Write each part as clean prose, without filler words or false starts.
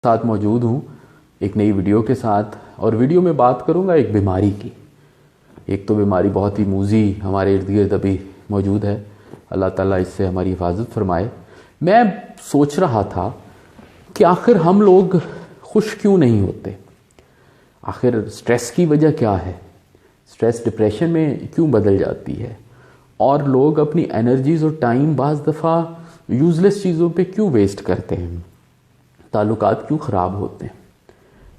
साथ मौजूद हूँ एक नई वीडियो के साथ। और वीडियो में बात करूँगा एक बीमारी की। एक तो बीमारी बहुत ही मूजी हमारे इर्द गिर्द अभी मौजूद है, अल्लाह ताला इससे हमारी हिफाजत फरमाए। मैं सोच रहा था कि आखिर हम लोग खुश क्यों नहीं होते, आखिर स्ट्रेस की वजह क्या है, स्ट्रेस डिप्रेशन में क्यों बदल जाती है, और लोग अपनी एनर्जीज़ और टाइम बाज़ दफ़ा यूज़लेस चीज़ों पे क्यों वेस्ट करते हैं, ताल्लुकात क्यों ख़राब होते हैं।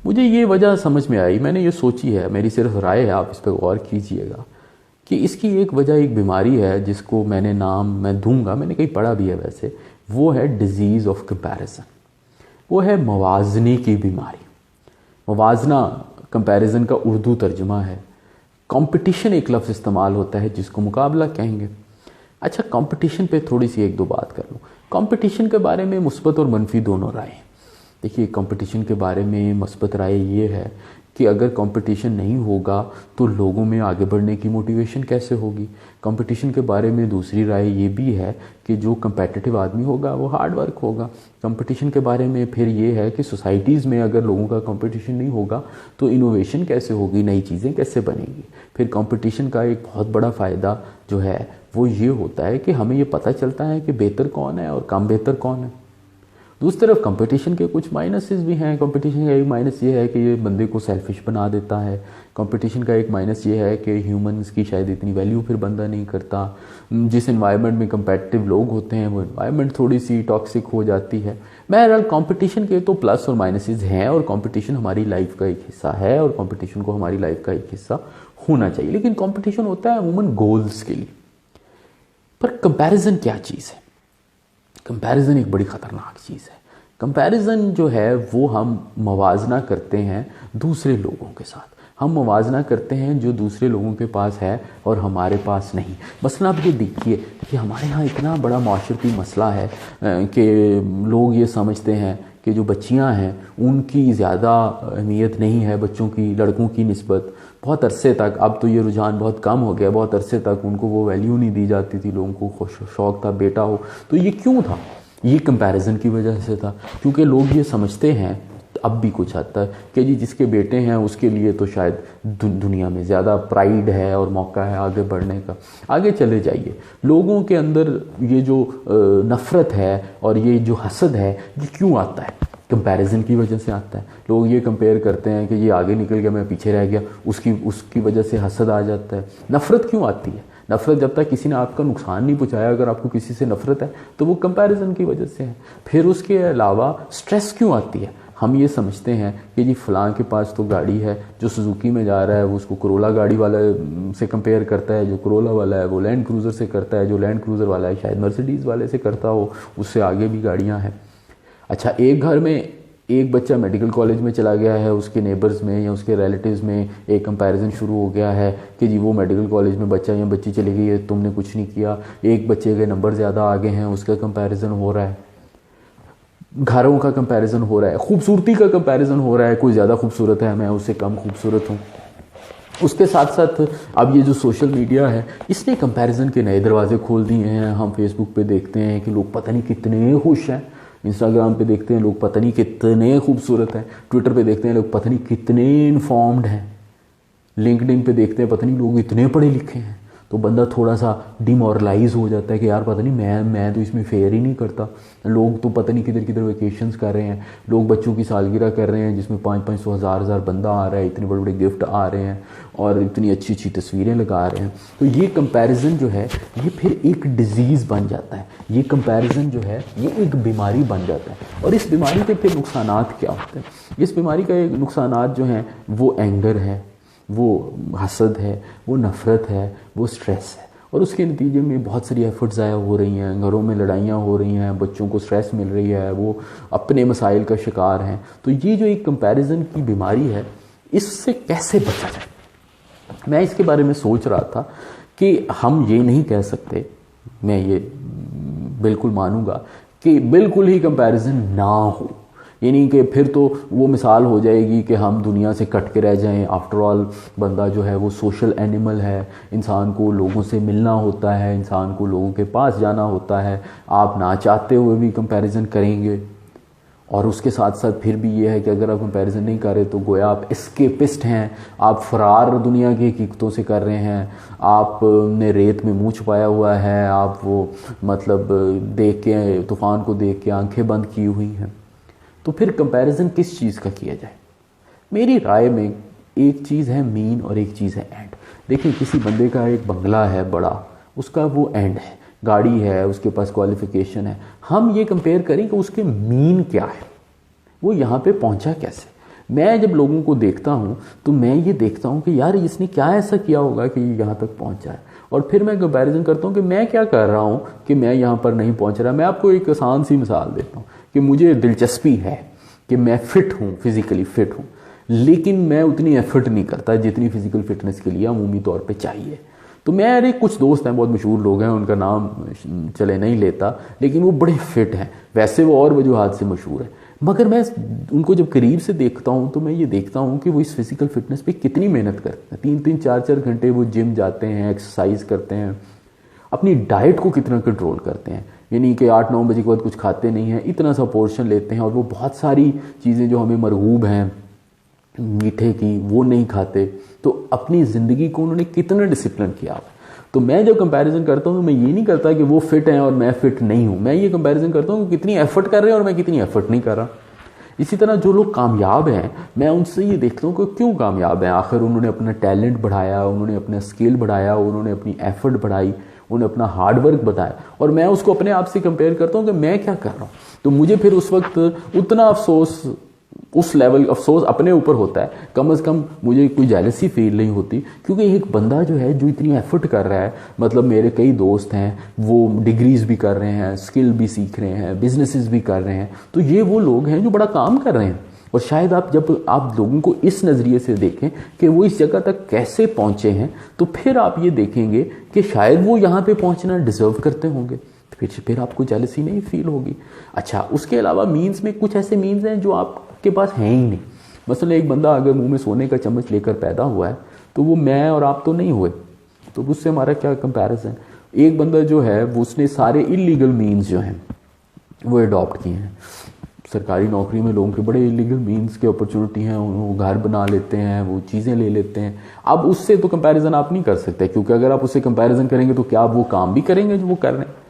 मुझे ये वजह समझ में आई, मैंने ये सोची है, मेरी सिर्फ राय है, आप इस पर गौर कीजिएगा कि इसकी एक वजह एक बीमारी है जिसको मैं दूंगा, मैंने कहीं पढ़ा भी है वैसे, वो है डिजीज़ ऑफ कंपैरिजन। वो है मवाजने की बीमारी। मवाजना कंपैरिजन का उर्दू तर्जुमा है। कंपटीशन एक लफ्ज़ इस्तेमाल होता है जिसको मुकाबला कहेंगे। अच्छा, कंपटीशन पे थोड़ी सी एक दो बात कर लूँ। कंपटीशन के बारे में मुस्बत और मनफी दोनों राय। देखिए, कंपटीशन के बारे में मुस्बत राय ये है कि अगर कंपटीशन नहीं होगा तो लोगों में आगे बढ़ने की मोटिवेशन कैसे होगी। कंपटीशन के बारे में दूसरी राय ये भी है कि जो कंपेटिटिव आदमी होगा वो हार्ड वर्क होगा। कंपटीशन के बारे में फिर ये है कि सोसाइटीज़ में अगर लोगों का कंपटीशन नहीं होगा तो इनोवेशन कैसे होगी, नई चीज़ें कैसे बनेंगी। फिर कंपटीशन का एक बहुत बड़ा फ़ायदा जो है वो ये होता है कि हमें ये पता चलता है कि बेहतर कौन है और कम बेहतर कौन है। दूसरी तरफ कंपटीशन के कुछ माइनसेस भी हैं। कंपटीशन का एक माइनस ये है कि ये बंदे को सेल्फिश बना देता है। कंपटीशन का एक माइनस ये है कि ह्यूमंस की शायद इतनी वैल्यू फिर बंदा नहीं करता। जिस इन्वायरमेंट में कंपेटिटिव लोग होते हैं वो इन्वायरमेंट थोड़ी सी टॉक्सिक हो जाती है। बहरहाल कंपटीशन के तो प्लस और माइनसेस हैं, और कंपटीशन हमारी लाइफ का एक हिस्सा है, और कंपटीशन को हमारी लाइफ का एक हिस्सा होना चाहिए। लेकिन कंपटीशन होता है अमूमन गोल्स के लिए। पर कंपैरिजन क्या चीज़ है? कंपैरिजन एक बड़ी ख़तरनाक चीज़ है। कंपैरिजन जो है वो हम मवाजना करते हैं दूसरे लोगों के साथ। हम मवाजना करते हैं जो दूसरे लोगों के पास है और हमारे पास नहीं। मसला आप ये देखिए कि हमारे यहाँ इतना बड़ा माशरती मसला है कि लोग ये समझते हैं कि जो बच्चियाँ हैं उनकी ज़्यादा अहमियत नहीं है बच्चों की, लड़कों की निस्बत। बहुत अरसे तक, अब तो ये रुझान बहुत कम हो गया, बहुत अरसे तक उनको वो वैल्यू नहीं दी जाती थी। लोगों को शौक़ था बेटा हो। तो ये क्यों था? ये कंपैरिजन की वजह से था, क्योंकि लोग ये समझते हैं अब भी कुछ हद तक कि जी जिसके बेटे हैं उसके लिए तो शायद दुनिया में ज़्यादा प्राइड है और मौका है आगे बढ़ने का। आगे चले जाइए, लोगों के अंदर ये जो नफ़रत है और ये जो हसद है ये क्यों आता है? कंपैरिजन की वजह से आता है। लोग ये कंपेयर करते हैं कि ये आगे निकल गया, मैं पीछे रह गया, उसकी वजह से हसद आ जाता है। नफ़रत क्यों आती है? नफ़रत जब तक किसी ने आपका नुकसान नहीं पहुंचाया, अगर आपको किसी से नफ़रत है तो वो कंपैरिजन की वजह से है। फिर उसके अलावा स्ट्रेस क्यों आती है? हम ये समझते हैं कि जी फ़लाँ के पास तो गाड़ी है, जो सुजुकी में जा रहा है वो उसको कोरोला गाड़ी वाला से कंपेयर करता है, जो कोरोला वाला है वो लैंड क्रूज़र से करता है, जो लैंड क्रूज़र वाला है शायद मर्सिडीज़ वाले से करता हो, उससे आगे भी गाड़ियाँ हैं। अच्छा, एक घर में एक बच्चा मेडिकल कॉलेज में चला गया है, उसके नेबर्स में या उसके रिलेटिव्स में एक कंपैरिजन शुरू हो गया है कि जी वो मेडिकल कॉलेज में बच्चा या बच्ची चली गई है, तुमने कुछ नहीं किया। एक बच्चे के नंबर ज़्यादा आगे हैं, उसका कंपैरिजन हो रहा है। घरों का कंपैरिजन हो रहा है, खूबसूरती का कंपैरिजन हो रहा है, कोई ज़्यादा खूबसूरत है, मैं उससे कम खूबसूरत हूँ। उसके साथ साथ अब ये जो सोशल मीडिया है इसने कंपैरिजन के नए दरवाजे खोल दिए हैं। हम फेसबुक पे देखते हैं कि लोग पता नहीं कितने खुश हैं, इंस्टाग्राम पे देखते हैं लोग पता नहीं कितने खूबसूरत हैं, ट्विटर पे देखते हैं लोग पता नहीं कितने इन्फॉर्म्ड हैं, लिंक्डइन पे देखते हैं पता नहीं लोग इतने पढ़े लिखे हैं। तो बंदा थोड़ा सा डिमोरलाइज हो जाता है कि यार पता नहीं मैं तो इसमें फेयर ही नहीं करता। लोग तो पता नहीं किधर किधर वेकेशंस कर रहे हैं, लोग बच्चों की सालगिरह कर रहे हैं जिसमें 500 हज़ार बंदा आ रहा है, इतने बड़े बड़े गिफ्ट आ रहे हैं और इतनी अच्छी अच्छी तस्वीरें लगा रहे हैं। तो ये कंपैरिजन जो है ये फिर एक डिजीज़ बन जाता है। ये कंपैरिजन जो है ये एक बीमारी बन जाता है। और इस बीमारी के फिर नुकसानात क्या होते हैं? इस बीमारी का एक नुकसानात जो हैं वो एंगर है, वो हसद है, वो नफ़रत है, वो स्ट्रेस है। और उसके नतीजे में बहुत सारी एफर्ट ज़ाया हो रही हैं, घरों में लड़ाइयाँ हो रही हैं, बच्चों को स्ट्रेस मिल रही है, वो अपने मसाइल का शिकार हैं। तो ये जो एक कंपैरिजन की बीमारी है इससे कैसे बचा जाए? मैं इसके बारे में सोच रहा था कि हम ये नहीं कह सकते, मैं ये बिल्कुल मानूंगा कि बिल्कुल ही कंपैरिजन ना हो, यानी कि फिर तो वो मिसाल हो जाएगी कि हम दुनिया से कट के रह जाएं। आफ्टर ऑल बंदा जो है वो सोशल एनिमल है, इंसान को लोगों से मिलना होता है, इंसान को लोगों के पास जाना होता है। आप ना चाहते हुए भी कंपैरिजन करेंगे और उसके साथ साथ फिर भी ये है कि अगर आप कंपैरिजन नहीं कर रहे तो गोया आप एस्केपिस्ट हैं, आप फरार दुनिया की हकीकतों से कर रहे हैं, आपने रेत में मुंह छुपाया हुआ है, आप वो मतलब देख के तूफ़ान को देख के आंखें बंद की हुई हैं। तो फिर कंपैरिजन किस चीज़ का किया जाए? मेरी राय में एक चीज़ है मीन और एक चीज़ है एंड। देखिए, किसी बंदे का एक बंगला है बड़ा, उसका वो एंड है, गाड़ी है, उसके पास क्वालिफिकेशन है, हम ये कंपेयर करें कि उसके मीन क्या है, वो यहाँ पे पहुँचा कैसे। मैं जब लोगों को देखता हूँ तो मैं ये देखता हूँ कि यार इसने क्या ऐसा किया होगा कि यहाँ तक पहुँचा है, और फिर मैं कंपैरिजन करता हूँ कि मैं क्या कर रहा हूँ कि मैं यहाँ पर नहीं पहुँच रहा। मैं आपको एक आसान सी मिसाल देता हूँ कि मुझे दिलचस्पी है कि मैं फ़िट हूँ, फिज़िकली फ़िट हूँ, लेकिन मैं उतनी एफर्ट नहीं करता जितनी फ़िज़िकल फ़िटनेस के लिए अमूमी तौर पे चाहिए। तो मेरे कुछ दोस्त हैं, बहुत मशहूर लोग हैं, उनका नाम चले नहीं लेता, लेकिन वो बड़े फिट हैं, वैसे वो और वजूहात से मशहूर है, मगर मैं उनको जब करीब से देखता हूँ तो मैं ये देखता हूँ कि वो इस फिज़िकल फ़िटनेस पे कितनी मेहनत करते हैं। 3-3 4-4 घंटे वो जिम जाते हैं, एक्सरसाइज करते हैं, अपनी डाइट को कितना कंट्रोल करते हैं, यानी कि 8-9 बजे के बाद कुछ खाते नहीं हैं, इतना सा पोर्शन लेते हैं, और वो बहुत सारी चीज़ें जो हमें मरगूब हैं मीठे की वो नहीं खाते। तो अपनी ज़िंदगी को उन्होंने कितना डिसिप्लिन किया। तो मैं जब कंपैरिजन करता हूँ तो मैं ये नहीं करता कि वो फिट हैं और मैं फिट नहीं हूँ, मैं ये कंपैरिजन करता हूँ कि कितनी एफर्ट कर रहे हैं और मैं कितनी एफर्ट नहीं कर रहा। इसी तरह जो लोग कामयाब हैं, मैं उनसे ये देखता हूँ कि क्यों कामयाब हैं। आखिर उन्होंने अपना टैलेंट बढ़ाया, उन्होंने अपना स्किल बढ़ाया, उन्होंने अपनी एफर्ट बढ़ाई, उन्होंने अपना हार्डवर्क बताया, और मैं उसको अपने आप से कंपेयर करता हूँ कि मैं क्या कर रहा हूँ। तो मुझे फिर उस वक्त उतना अफसोस, उस लेवल अफसोस अपने ऊपर होता है, कम से कम मुझे कोई जेलसी फील नहीं होती, क्योंकि एक बंदा जो है जो इतनी एफर्ट कर रहा है, मतलब मेरे कई दोस्त हैं वो डिग्रीज भी कर रहे हैं, स्किल भी सीख रहे हैं, बिजनेसेस भी कर रहे हैं, तो ये वो लोग हैं जो बड़ा काम कर रहे हैं। और शायद आप जब आप लोगों को इस नज़रिए से देखें कि वो इस जगह तक कैसे पहुँचे हैं, तो फिर आप ये देखेंगे कि शायद वो यहाँ पे पहुँचना डिज़र्व करते होंगे, फिर आपको जेलसी नहीं फील होगी। अच्छा, उसके अलावा मीन्स में कुछ ऐसे मीन्स हैं जो आपके पास हैं ही नहीं। मसलन एक बंदा अगर मुंह में सोने का चम्मच लेकर पैदा हुआ है तो वो मैं और आप तो नहीं हुए, तो उससे हमारा क्या कंपैरिजन। एक बंदा जो है वो उसने सारे इलीगल मीन्स जो हैं वो अडॉप्ट किए हैं। सरकारी नौकरी में लोगों के बड़े इलीगल मीन्स के अपॉर्चुनिटी हैं, वो घर बना लेते हैं, वो चीज़ें ले लेते हैं। अब उससे तो कंपैरिजन आप नहीं कर सकते, क्योंकि अगर आप उससे कंपैरिजन करेंगे तो क्या आप वो काम भी करेंगे जो वो कर रहे हैं।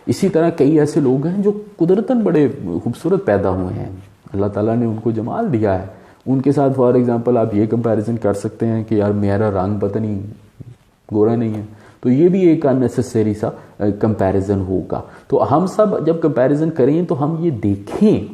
इसी तरह कई ऐसे लोग हैं जो कुदरतन बड़े खूबसूरत पैदा हुए हैं, अल्लाह ताला ने उनको जमाल दिया है, उनके साथ फॉर एग्जांपल आप ये कंपैरिजन कर सकते हैं कि यार मेरा रंग पता नहीं गोरा नहीं है, तो ये भी एक अननेसेसरी सा कंपैरिजन होगा। तो हम सब जब कंपैरिजन करें तो हम ये देखें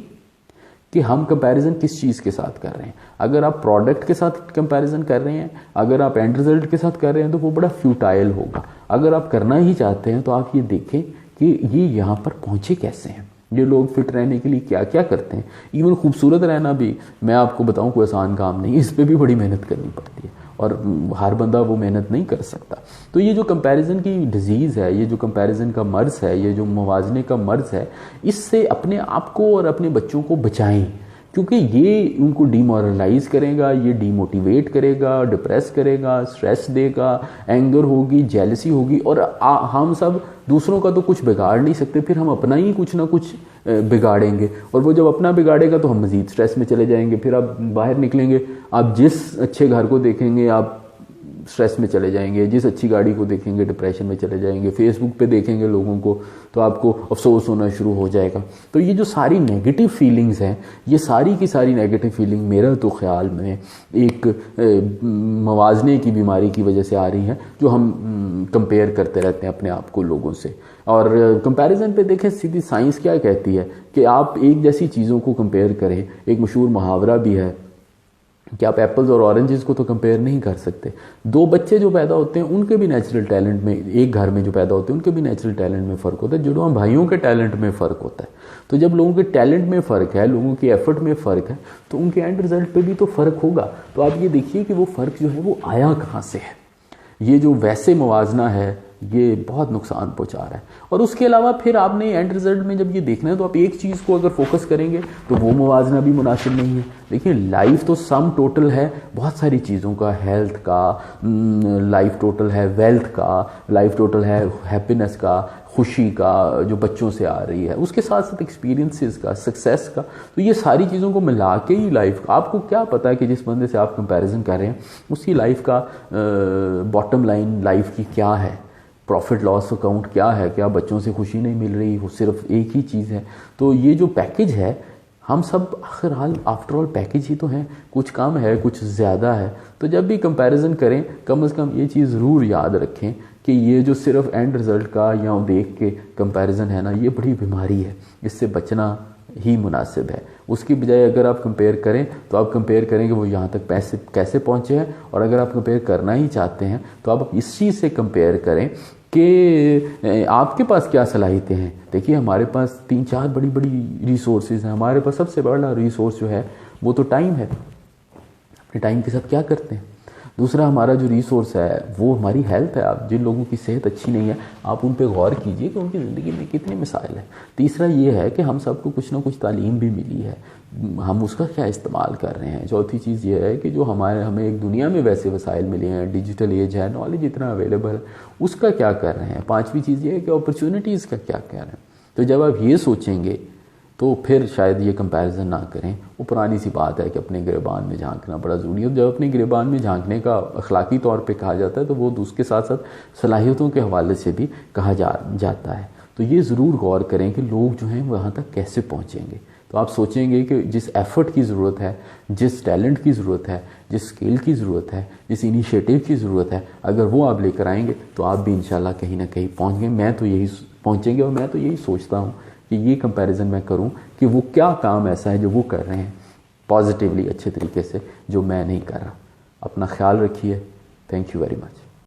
कि हम कंपैरिजन किस चीज़ के साथ कर रहे हैं। अगर आप प्रोडक्ट के साथ कंपैरिजन कर रहे हैं, अगर आप एंड रिजल्ट के साथ कर रहे हैं, तो वो बड़ा फ्यूटाइल होगा। अगर आप करना ही चाहते हैं तो आप ये देखें कि ये यहाँ पर पहुँचे कैसे हैं, ये लोग फिट रहने के लिए क्या क्या करते हैं। इवन खूबसूरत रहना भी, मैं आपको बताऊँ, कोई आसान काम नहीं, इस पर भी बड़ी मेहनत करनी पड़ती है, और हर बंदा वो मेहनत नहीं कर सकता। तो ये जो कंपैरिजन की डिजीज़ है, ये जो कंपैरिजन का मर्ज़ है, ये जो मुवाज़ने का मर्ज़ है, इससे अपने आप को और अपने बच्चों को बचाएं, क्योंकि ये उनको डिमोरलाइज करेगा, ये डीमोटिवेट करेगा, डिप्रेस करेगा, स्ट्रेस देगा, एंगर होगी, जेलसी होगी, और हम सब दूसरों का तो कुछ बिगाड़ नहीं सकते, फिर हम अपना ही कुछ ना कुछ बिगाड़ेंगे, और वो जब अपना बिगाड़ेगा तो हम मज़ीद स्ट्रेस में चले जाएंगे। फिर आप बाहर निकलेंगे, आप जिस अच्छे घर को देखेंगे आप स्ट्रेस में चले जाएंगे, जिस अच्छी गाड़ी को देखेंगे डिप्रेशन में चले जाएंगे, फेसबुक पे देखेंगे लोगों को तो आपको अफसोस होना शुरू हो जाएगा। तो ये जो सारी नेगेटिव फीलिंग्स हैं, ये सारी की सारी नेगेटिव फीलिंग मेरा तो ख्याल में एक मवाजने की बीमारी की वजह से आ रही हैं, जो हम कंपेयर करते रहते हैं अपने आप को लोगों से। और कंपैरिजन पे देखें, सीधी साइंस क्या कहती है कि आप एक जैसी चीज़ों को कंपेयर करें। एक मशहूर मुहावरा भी है कि आप एप्पल्स और ऑरेंजेस को तो कंपेयर नहीं कर सकते। दो बच्चे जो पैदा होते हैं उनके भी नेचुरल टैलेंट में, एक घर में जो पैदा होते हैं उनके भी नेचुरल टैलेंट में फ़र्क होता है, जुड़वा भाइयों के टैलेंट में फ़र्क होता है। तो जब लोगों के टैलेंट में फ़र्क है, लोगों की एफर्ट में फ़र्क है, तो उनके एंड रिजल्ट पे भी तो फ़र्क होगा। तो आप ये देखिए कि वो फ़र्क जो है वो आया कहाँ से है। ये जो वैसे मुवाजना है ये बहुत नुकसान पहुंचा रहा है। और उसके अलावा फिर आपने एंड रिजल्ट में जब ये देखना है तो आप एक चीज़ को अगर फोकस करेंगे तो वो मुवाजना भी मुनासिब नहीं है। देखिए लाइफ तो सम टोटल है बहुत सारी चीज़ों का, हेल्थ का, लाइफ टोटल है वेल्थ का, लाइफ टोटल है हैप्पीनेस का, खुशी का जो बच्चों से आ रही है, उसके साथ साथ एक्सपीरियंसेस का, सक्सेस का। तो ये सारी चीज़ों को मिला के ही लाइफ, आपको क्या पता है कि जिस बंदे से आप कंपैरिजन कर रहे हैं उसकी लाइफ का बॉटम लाइन लाइफ की क्या है, प्रॉफिट लॉस अकाउंट क्या है, क्या बच्चों से खुशी नहीं मिल रही, वो सिर्फ एक ही चीज़ है। तो ये जो पैकेज है, हम सब आखिर हाल आफ्टर ऑल पैकेज ही तो हैं, कुछ कम है कुछ ज़्यादा है। तो जब भी कंपैरिजन करें कम से कम ये चीज़ ज़रूर याद रखें कि ये जो सिर्फ एंड रिज़ल्ट का या देख के कंपैरिजन है ना, ये बड़ी बीमारी है, इससे बचना ही मुनासिब है। उसकी बजाय अगर आप कंपेयर करें तो आप कंपेयर करें कि वो यहाँ तक पैसे कैसे पहुँचे हैं, और अगर आप कंपेयर करना ही चाहते हैं तो आप इस चीज़ से कंपेयर करें कि आपके पास क्या सलाहियतें हैं। देखिए हमारे पास 3-4 बड़ी बड़ी रिसोर्सेज हैं। हमारे पास सबसे बड़ा रिसोर्स जो है वो तो टाइम है। अपने टाइम के साथ क्या करते हैं। दूसरा हमारा जो रिसोर्स है वो हमारी हेल्थ है। आप जिन लोगों की सेहत अच्छी नहीं है आप उन पे गौर कीजिए कि उनकी ज़िंदगी में कितने मिसाइल हैं। तीसरा ये है कि हम सबको कुछ ना कुछ तालीम भी मिली है, हम उसका क्या इस्तेमाल कर रहे हैं। चौथी चीज़ ये है कि जो हमें एक दुनिया में वैसे वसाइल मिले हैं, डिजिटल एज है, नॉलेज इतना अवेलेबल है, उसका क्या कर रहे हैं। पाँचवीं चीज़ ये है कि अपॉर्चुनिटीज़ का क्या कर रहे हैं। तो जब आप ये सोचेंगे तो फिर शायद ये कंपैरिजन ना करें। वो पुरानी सी बात है कि अपने गिरबान में झांकना बड़ा ज़रूरी है। जब अपने गिरबान में झांकने का अखलाकी तौर पे कहा जाता है तो वो उसके साथ साथ सलाहियतों के हवाले से भी कहा जाता है। तो ये ज़रूर गौर करें कि लोग जो हैं वहाँ तक कैसे पहुँचेंगे। तो आप सोचेंगे कि जिस एफ़र्ट की ज़रूरत है, जिस टैलेंट की ज़रूरत है, जिस स्किल की ज़रूरत है, जिस इनिशिएटिव की ज़रूरत है, अगर वो आप लेकर आएंगे तो आप भी इंशाल्लाह कहीं ना कहीं पहुँच गए। मैं तो यही पहुँचेंगे और मैं तो यही सोचता हूँ कि ये कंपैरिजन मैं करूं कि वो क्या काम ऐसा है जो वो कर रहे हैं पॉजिटिवली अच्छे तरीके से, जो मैं नहीं कर रहा। अपना ख्याल रखिए। Thank you very much.